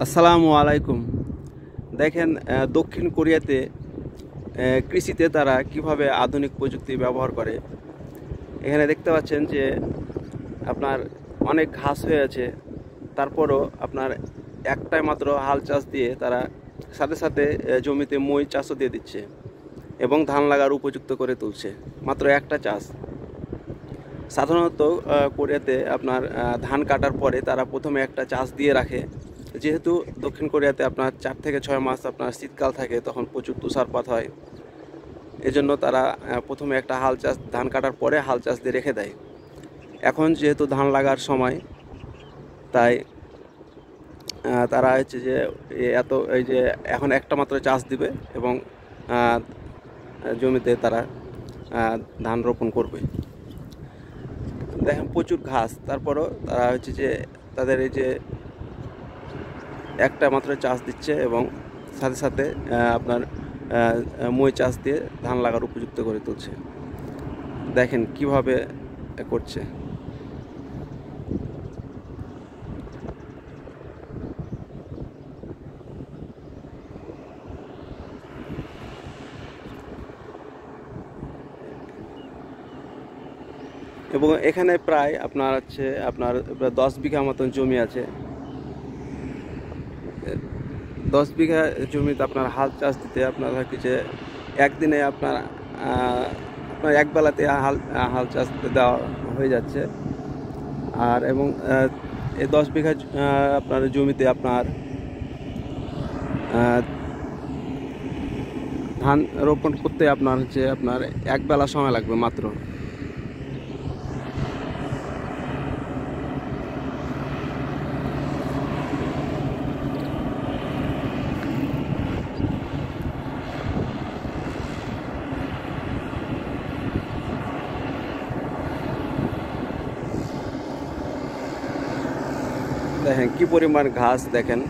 আসসালামু আলাইকুম। দেখেন দক্ষিণ কোরিয়াতে কৃষিতে তারা কিভাবে আধুনিক প্রযুক্তি ব্যবহার করে। এখানে দেখতে পাচ্ছেন যে আপনার অনেক ঘাস হয়ে আছে, তারপরও আপনার একটাই মাত্র হাল চাষ দিয়ে তারা সাথে সাথে জমিতে মই চাষও দিয়ে দিচ্ছে এবং ধান লাগার উপযুক্ত করে তুলছে। মাত্র একটা চাষ। সাধারণত কোরিয়াতে আপনার ধান কাটার পরে তারা প্রথমে একটা চাষ দিয়ে রাখে। যেহেতু দক্ষিণ কোরিয়াতে আপনার 4 থেকে 6 মাস আপনার শীতকাল থাকে, তখন প্রচুর তুষারপাত হয়। এজন্য তারা প্রথমে একটা হাল চাষ, ধান কাটার পরে হাল চাষ দিয়ে রেখে দেয়। এখন যেহেতু ধান লাগার সময়, তাই তারা হচ্ছে যে এই যে এখন একটা মাত্র চাষ দিবে এবং জমিতে তারা ধান রোপণ করবে। দেখেন প্রচুর ঘাস, তারপরও তারা হচ্ছে যে তাদের এই যে একটা মাত্র চাষ দিচ্ছে এবং সাথে সাথে আপনার মই চাষ দিয়ে ধান লাগার উপযুক্ত করে তুলছে। দেখেন কিভাবে করছে। এবং এখানে প্রায় আপনার হচ্ছে আপনার 10 বিঘা মতন জমি আছে। 10 বিঘা জমিতে আপনার হাল চাষ দিতে আপনার হচ্ছে যে একদিনে আপনার এক বেলাতে হাল চাষ দেওয়া হয়ে যাচ্ছে। আর এবং এই 10 বিঘা আপনার জমিতে আপনার ধান রোপণ করতে আপনার হচ্ছে আপনার এক বেলা সময় লাগবে মাত্র। দেখেন কি পরিমাণ ঘাস, দেখেন।